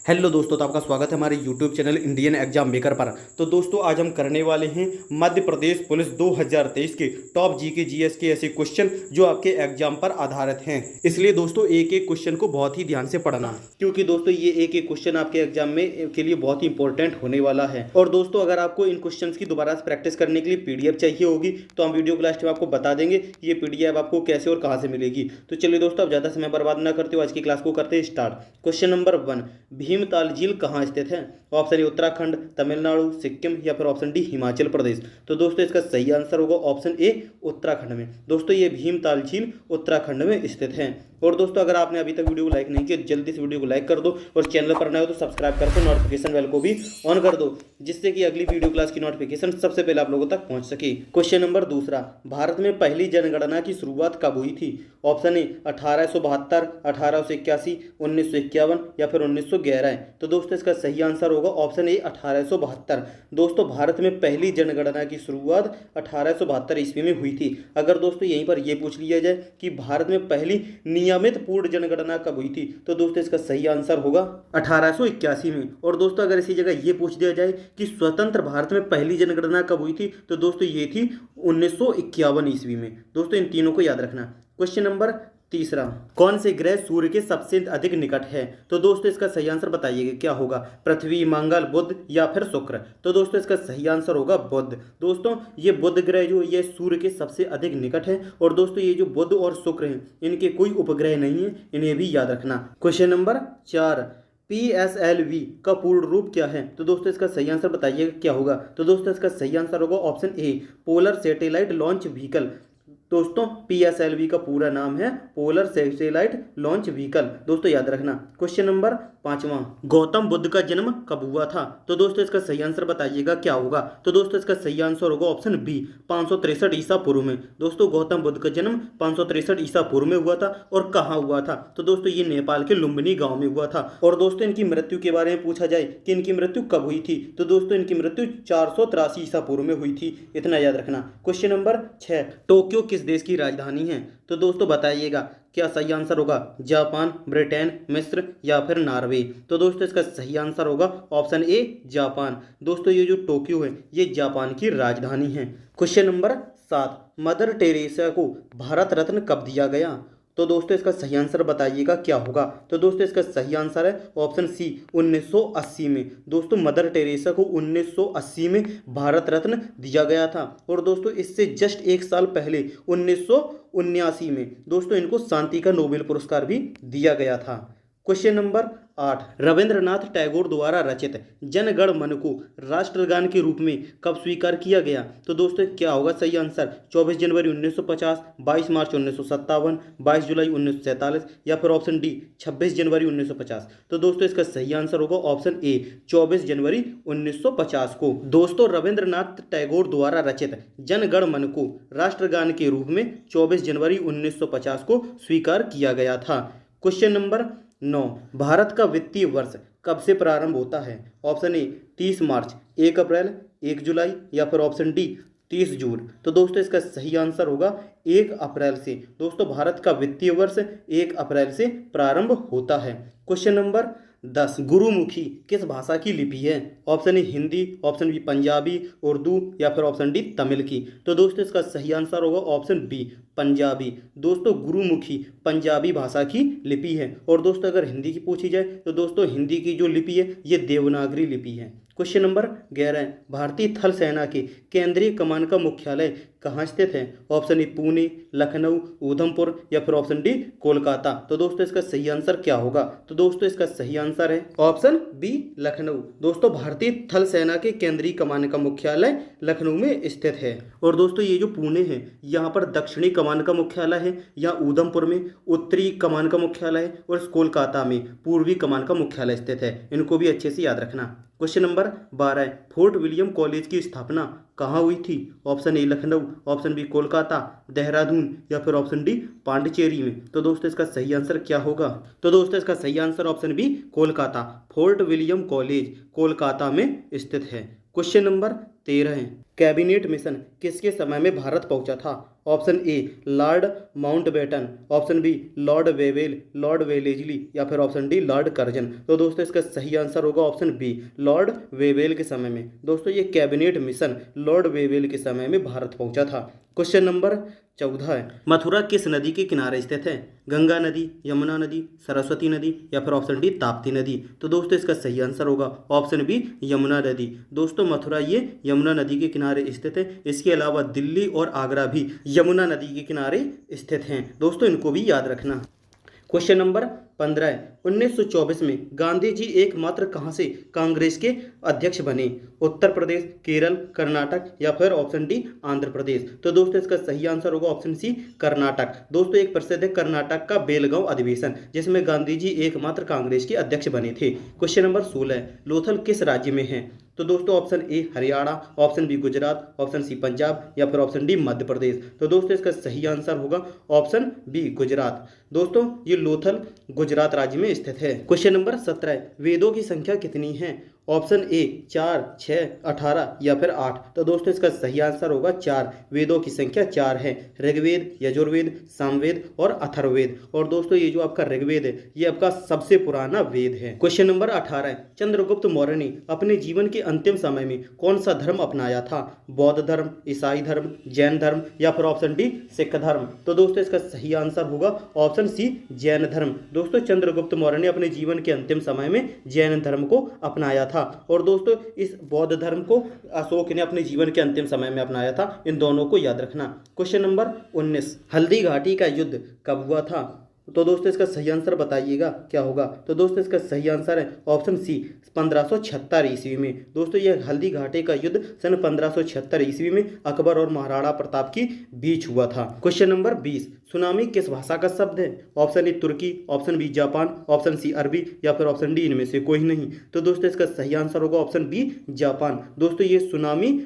Hello दोस्तों, तो आपका स्वागत है हमारे YouTube channel Indian exam maker पर। तो दोस्तों आज हम करने वाले हैं मध्य प्रदेश पुलिस 2023 के टॉप जीके जीएस के ऐसे क्वेश्चन जो आपके एग्जाम पर आधारित हैं। इसलिए दोस्तों एक एक क्वेश्चन को बहुत ही ध्यान से पढ़ना, क्योंकि दोस्तों ये एक एक क्वेश्चन आपके एग्जाम में के लिए बहुत ही इंपॉर्टेंट होने वाला है। और दोस्तों अगर आपको इन क्वेश्चन की दोबारा से प्रैक्टिस करने के लिए पीडीएफ चाहिए होगी तो हम वीडियो के लास्ट में आपको बता देंगे कि ये पीडीएफ आपको कैसे और कहाँ से मिलेगी। तो चलिए दोस्तों, अब ज़्यादा समय बर्बाद ना करते हुए आज की क्लास को करते हैं स्टार्ट। क्वेश्चन नंबर 1, भीमताल झील कहाँ स्थित है? ऑप्शन ए उत्तराखंड, तमिलनाडु, सिक्किम या फिर ऑप्शन डी हिमाचल प्रदेश। तो दोस्तों इसका सही आंसर होगा ऑप्शन ए उत्तराखंड में। दोस्तों ये भीमताल झील उत्तराखंड में स्थित है। और दोस्तों अगर आपने अभी तक वीडियो को लाइक नहीं किया जल्दी से वीडियो को लाइक कर दो और चैनल पर नए हो तो सब्सक्राइब करके नोटिफिकेशन बेल को भी ऑन कर दो, जिससे कि अगली वीडियो क्लास की नोटिफिकेशन सबसे पहले आप लोगों तक पहुंच सके। क्वेश्चन नंबर 2, भारत में पहली जनगणना की शुरुआत कब हुई थी? ऑप्शन ए 1872, 1881, 1951 या फिर 1911। तो दोस्तों इसका सही आंसर होगा ऑप्शन ए 1872। दोस्तों भारत में पहली जनगणना की शुरुआत 1872 ईस्वी में हुई थी। अगर दोस्तों यहीं पर यह पूछ लिया जाए कि भारत में पहली नियमित पूर्ण जनगणना कब हुई थी, तो दोस्तों इसका सही आंसर होगा 1881 में। और दोस्तों अगर इसी जगह ये पूछ दिया जाए कि स्वतंत्र भारत में पहली जनगणना कब हुई थी, तो दोस्तों ये थी 1951 ईस्वी में। दोस्तों इन तीनों को याद रखना। क्वेश्चन नंबर 3, कौन से ग्रह सूर्य के सबसे अधिक निकट है? तो दोस्तों इसका सही आंसर बताइएगा क्या होगा, पृथ्वी, मंगल, बुध या फिर शुक्र। तो दोस्तों इसका सही आंसर होगा बुध। दोस्तों ये बुध ग्रह जो ये सूर्य के सबसे अधिक निकट है। और दोस्तों ये जो बुध और शुक्र हैं इनके कोई उपग्रह नहीं है, इन्हें भी याद रखना। क्वेश्चन नंबर 4, PSLV का पूर्ण रूप क्या है? तो दोस्तों इसका सही आंसर बताइएगा क्या होगा। तो दोस्तों इसका सही आंसर होगा option A polar satellite launch vehicle. दोस्तों PSLV का पूरा नाम है पोलर सैटेलाइट लॉन्च व्हीकल। दोस्तों याद रखना। क्वेश्चन नंबर 5, गौतम बुद्ध का जन्म कब हुआ था? तो दोस्तों इसका सही आंसर बताइएगा क्या होगा। तो दोस्तों इसका सही आंसर होगा ऑप्शन बी 563 ईसा पूर्व में। दोस्तों गौतम बुद्ध का जन्म 563 ईसा पूर्व में हुआ था। और कहाँ हुआ था? तो दोस्तों ये नेपाल के लुम्बिनी गांव में हुआ था। और दोस्तों इनकी मृत्यु के बारे में पूछा जाए कि इनकी मृत्यु कब हुई थी, तो दोस्तों इनकी मृत्यु 483 ईसा पूर्व में हुई थी। इतना याद रखना। क्वेश्चन नंबर 6, टोक्यो किस देश की राजधानी है? तो दोस्तों बताइएगा क्या सही आंसर होगा, जापान, ब्रिटेन, मिस्र या फिर नॉर्वे। तो दोस्तों इसका सही आंसर होगा ऑप्शन ए जापान। दोस्तों ये जो टोक्यो है ये जापान की राजधानी है। क्वेश्चन नंबर 7, मदर टेरेसा को भारत रत्न कब दिया गया? तो दोस्तों इसका सही आंसर बताइएगा क्या होगा। तो दोस्तों इसका सही आंसर है ऑप्शन सी 1980 में। दोस्तों मदर टेरेसा को 1980 में भारत रत्न दिया गया था। और दोस्तों इससे जस्ट एक साल पहले 1979 में दोस्तों इनको शांति का नोबेल पुरस्कार भी दिया गया था। क्वेश्चन नंबर 8, रविंद्रनाथ टैगोर द्वारा रचित जन गण मन को राष्ट्रगान के रूप में कब स्वीकार किया गया? तो दोस्तों क्या होगा सही आंसर, 24 जनवरी 1950, 22 मार्च 1957, 22 जुलाई 1947 या फिर ऑप्शन डी 26 जनवरी 1950। तो दोस्तों इसका सही आंसर होगा ऑप्शन ए 24 जनवरी 1950 को। दोस्तों रविंद्रनाथ टैगोर द्वारा रचित जन गण मन को राष्ट्रगान के रूप में 24 जनवरी 1950 को स्वीकार किया गया था। क्वेश्चन नंबर 9, भारत का वित्तीय वर्ष कब से प्रारंभ होता है? ऑप्शन ए 30 मार्च, 1 अप्रैल, 1 जुलाई या फिर ऑप्शन डी 30 जून। तो दोस्तों इसका सही आंसर होगा 1 अप्रैल से। दोस्तों भारत का वित्तीय वर्ष 1 अप्रैल से प्रारंभ होता है। क्वेश्चन नंबर 10, गुरुमुखी किस भाषा की लिपि है? Option A Hindi, option B Punjabi, Urdu या फिर ऑप्शन डी तमिल की। तो दोस्तों इसका सही आंसर होगा ऑप्शन बी पंजाबी। दोस्तों गुरुमुखी पंजाबी भाषा की लिपि है। और दोस्तों अगर हिंदी की पूछी जाए तो दोस्तों हिंदी की जो लिपि है ये देवनागरी लिपि है। क्वेश्चन नंबर 11, भारतीय थल सेना के केंद्रीय कमान का मुख्यालय कहाँ स्थित है? ऑप्शन ए पुणे, लखनऊ, उधमपुर या फिर ऑप्शन डी कोलकाता। तो दोस्तों इसका सही आंसर क्या होगा? तो दोस्तों इसका सही आंसर है ऑप्शन बी लखनऊ। दोस्तों भारतीय थल सेना के केंद्रीय कमान का मुख्यालय लखनऊ में स्थित है। और दोस्तों ये जो पुणे है यहाँ पर दक्षिणी कमान का मुख्यालय है, यहाँ उधमपुर में उत्तरी कमान का मुख्यालय है और कोलकाता में पूर्वी कमान का मुख्यालय स्थित है। इनको भी अच्छे से याद रखना। Question number 12, Fort William College की स्थापना कहाँ हुई थी? Option A Lucknow, option B Kolkata, Dehradun या फिर ऑप्शन डी पांडिचेरी में। तो दोस्तों इसका सही आंसर क्या होगा? तो दोस्तों इसका सही answer option B Kolkata, Fort William College Kolkata में स्थित है। क्वेश्चन नंबर 13 है, कैबिनेट मिशन किसके समय में भारत पहुंचा था? Option A Lord Mountbatten, option B Lord Wavell, Lord Wellesley या फिर ऑप्शन डी लॉर्ड कर्जन। तो दोस्तों इसका सही आंसर होगा ऑप्शन बी लॉर्ड वेवेल के समय में। दोस्तों ये कैबिनेट मिशन लॉर्ड वेवेल के समय में भारत पहुंचा था। क्वेश्चन नंबर 14 है, मथुरा किस नदी के किनारे स्थित है? गंगा नदी, यमुना नदी, सरस्वती नदी या फिर ऑप्शन डी ताप्ती नदी। तो दोस्तों इसका सही आंसर होगा ऑप्शन बी यमुना नदी। दोस्तों मथुरा ये यमुना नदी के किनारे स्थित है। इसके अलावा दिल्ली और आगरा भी यमुना नदी के किनारे स्थित हैं। दोस्तों इनको भी याद रखना। क्वेश्चन नंबर 15 है, 1924 में गांधी जी एकमात्र कहाँ से कांग्रेस के अध्यक्ष बने? उत्तर प्रदेश, केरल, कर्नाटक या फिर ऑप्शन डी आंध्र प्रदेश। तो दोस्तों इसका सही आंसर होगा ऑप्शन सी कर्नाटक। दोस्तों एक प्रसिद्ध है कर्नाटक का बेलगांव अधिवेशन, जिसमें गांधी जी एकमात्र कांग्रेस के अध्यक्ष बने थे। क्वेश्चन नंबर 16, लोथल किस राज्य में है? तो दोस्तों option A Haryana, option B Gujarat, option C Punjab या फिर ऑप्शन डी मध्य प्रदेश। तो दोस्तों इसका सही आंसर होगा ऑप्शन बी गुजरात। दोस्तों ये लोथल गुजरात राज्य में स्थित है। क्वेश्चन नंबर 17, वेदों की संख्या कितनी है? ऑप्शन ए 4, 6, 18 या फिर 8। तो दोस्तों इसका सही आंसर होगा 4। वेदों की संख्या 4 है। ऋग्वेद, यजुर्वेद, सामवेद और अथर्ववेद। और दोस्तों ये जो आपका ऋग्वेद है ये आपका सबसे पुराना वेद है। क्वेश्चन नंबर 18, चंद्रगुप्त मौर्य ने अपने जीवन के अंतिम समय में कौन सा धर्म अपनाया था? बौद्ध धर्म, ईसाई धर्म, जैन धर्म या फिर ऑप्शन डी सिख धर्म। तो दोस्तों इसका सही आंसर होगा ऑप्शन सी जैन धर्म। दोस्तों चंद्रगुप्त मौर्य ने अपने जीवन के अंतिम समय में जैन धर्म को अपनाया था। और दोस्तों इस बौद्ध धर्म को अशोक ने अपने जीवन के अंतिम समय में अपनाया था। इन दोनों को याद रखना। क्वेश्चन नंबर 19, हल्दी घाटी का युद्ध कब हुआ था? तो दोस्तों इसका सही आंसर बताइएगा क्या होगा। तो दोस्तों इसका सही आंसर है ऑप्शन सी 1576 ईस्वी में। दोस्तों यह हल्दी घाटी का युद्ध सन 1576 ईस्वी में अकबर और महाराणा प्रताप के बीच हुआ था। क्वेश्चन नंबर 20, सुनामी किस भाषा का शब्द है? ऑप्शन ए तुर्की, option B Japan, option C अरबी या फिर ऑप्शन डी इनमें से कोई नहीं। तो दोस्तों इसका सही आंसर होगा ऑप्शन बी जापान। दोस्तों ये सुनामी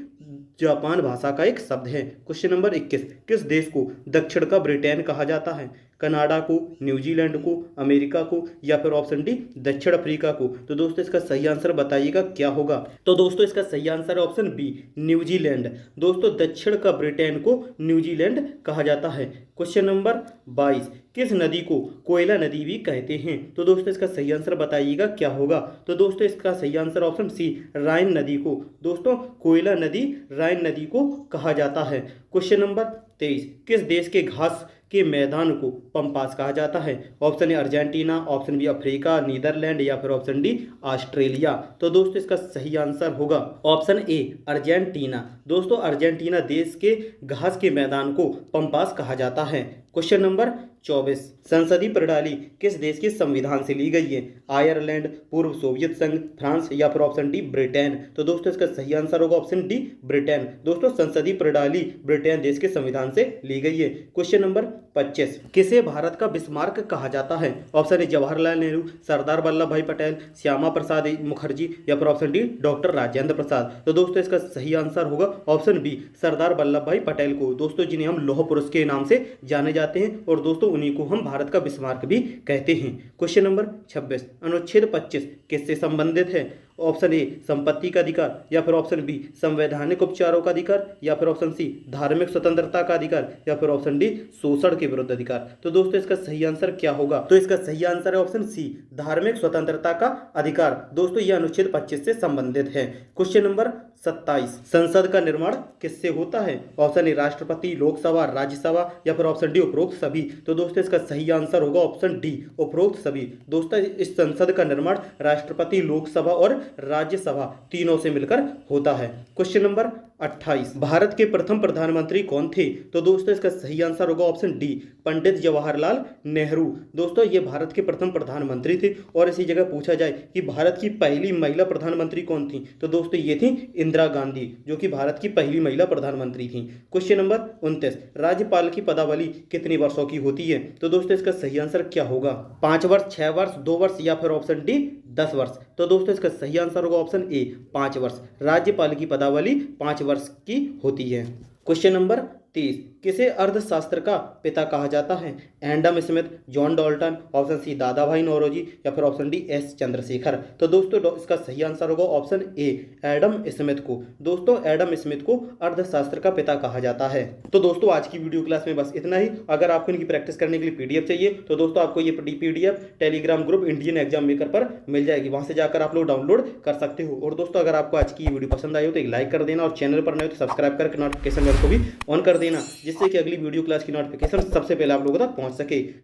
जापान भाषा का एक शब्द है। क्वेश्चन नंबर 21, किस देश को दक्षिण का ब्रिटेन कहा जाता है? कनाडा को, न्यूजीलैंड को, अमेरिका को या फिर ऑप्शन डी दक्षिण अफ्रीका को। तो दोस्तों इसका सही आंसर बताइएगा क्या होगा। तो दोस्तों इसका सही आंसर है ऑप्शन बी न्यूजीलैंड। दोस्तों दक्षिण का ब्रिटेन को न्यूजीलैंड कहा जाता है। क्वेश्चन नंबर 22, किस नदी को कोयला नदी भी कहते हैं? तो दोस्तों इसका सही आंसर बताइएगा क्या होगा। तो दोस्तों इसका सही आंसर ऑप्शन सी राइन नदी को। दोस्तों कोयला नदी राइन नदी को कहा जाता है। क्वेश्चन नंबर 23, किस देश के घास के मैदान को पंपास कहा जाता है? Option A Argentina, option B Africa, Netherland या फिर ऑप्शन डी ऑस्ट्रेलिया। तो दोस्तों इसका सही आंसर होगा ऑप्शन ए अर्जेंटीना। दोस्तों अर्जेंटीना देश के घास के मैदान को पंपास कहा जाता है। क्वेश्चन नंबर 24, संसदीय प्रणाली किस देश के संविधान से ली गई है? आयरलैंड, पूर्व सोवियत संघ, फ्रांस या फिर ऑप्शन डी ब्रिटेन। तो दोस्तों इसका सही आंसर होगा ऑप्शन डी ब्रिटेन। दोस्तों संसदीय प्रणाली ब्रिटेन देश के संविधान से ली गई है। क्वेश्चन नंबर 25, किसे भारत का बिस्मार्क कहा जाता है? ऑप्शन ए जवाहरलाल नेहरू, सरदार वल्लभ भाई पटेल, श्यामा प्रसाद मुखर्जी या फिर option D doctor Rajendra Prasad. तो दोस्तों इसका सही आंसर होगा ऑप्शन बी सरदार वल्लभ भाई पटेल को। दोस्तों जिन्हें हम लौह पुरुष के नाम से जाने जाते हैं और दोस्तों उन्हीं को हम भारत का बिस्मार्क भी कहते हैं। क्वेश्चन नंबर 26, अनुच्छेद 25 किससे संबंधित है? ऑप्शन ए संपत्ति का अधिकार या फिर ऑप्शन बी संवैधानिक उपचारों का अधिकार या फिर ऑप्शन सी धार्मिक स्वतंत्रता का अधिकार या फिर ऑप्शन डी शोषण के विरुद्ध अधिकार। तो दोस्तों इसका सही आंसर क्या होगा? तो इसका सही आंसर है ऑप्शन सी धार्मिक स्वतंत्रता का अधिकार। दोस्तों यह अनुच्छेद 25 से संबंधित है। क्वेश्चन नंबर 27, संसद का निर्माण किससे होता है? ऑप्शन ए राष्ट्रपति, लोकसभा, राज्यसभा या फिर ऑप्शन डी उपरोक्त सभी। तो दोस्तों इसका सही आंसर होगा ऑप्शन डी उपरोक्त सभी। दोस्तों इस संसद का निर्माण राष्ट्रपति, लोकसभा और राज्यसभा तीनों से मिलकर होता है। क्वेश्चन नंबर 28, भारत के प्रथम प्रधानमंत्री कौन थे? तो दोस्तों इसका सही आंसर होगा ऑप्शन डी पंडित जवाहरलाल नेहरू। दोस्तों ये भारत के प्रथम प्रधानमंत्री थे। और इसी जगह पूछा जाए कि भारत की पहली महिला प्रधानमंत्री कौन थी? तो दोस्तों ये थी इंदिरा गांधी, जो कि भारत की पहली महिला प्रधानमंत्री थी। क्वेश्चन नंबर 29, राज्यपाल की पदावली कितने वर्षों की होती है? तो दोस्तों इसका सही आंसर क्या होगा? 5 वर्ष, 6 वर्ष, 2 वर्ष या फिर ऑप्शन डी 10 वर्ष। तो दोस्तों इसका सही आंसर होगा ऑप्शन ए 5 वर्ष। राज्यपाल की पदावली 5 वर्ष की होती है। क्वेश्चन नंबर 30, किसे अर्थशास्त्र का पिता कहा जाता है? Adam Smith, John Dalton, option C Dadabhai Naoroji या फिर ऑप्शन डी एस चंद्रशेखर। तो दोस्तों इसका सही आंसर होगा ऑप्शन ए, एडम स्मिथ को। दोस्तों एडम स्मिथ को अर्थशास्त्र का पिता कहा जाता है। तो दोस्तों आज की वीडियो क्लास में बस इतना ही। अगर आपको इनकी प्रैक्टिस करने के लिए पीडीएफ चाहिए तो दोस्तों आपको ये PDF Telegram group Indian exam maker पर मिल जाएगी, वहां से जाकर आप लोग डाउनलोड कर सकते हो। और दोस्तों अगर आपको आज की वीडियो पसंद आई हो तो एक लाइक कर देना और चैनल पर नए हो तो सब्सक्राइब करके नोटिफिकेशन बेल को भी ऑन कर देना, जिससे कि अगली वीडियो क्लास की नोटिफिकेशन सबसे पहले आप लोगों तक पहुंच सके।